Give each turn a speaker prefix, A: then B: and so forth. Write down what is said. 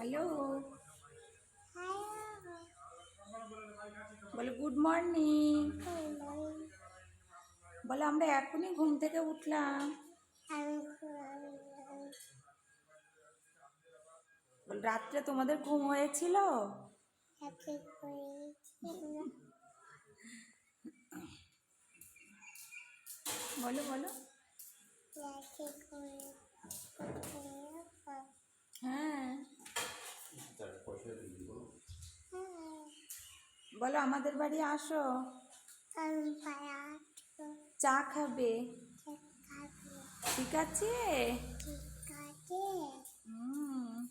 A: Hello, বলো good morning. বলো আমরা এখনই ঘুম থেকে উঠলাম। বল রাত্রে তোমাদের ঘুম হয়েছিল? বলো বলো। হ্যাঁ বলো আমাদের বাড়ি আসো, চা খাবে, ঠিক আছে? হুম।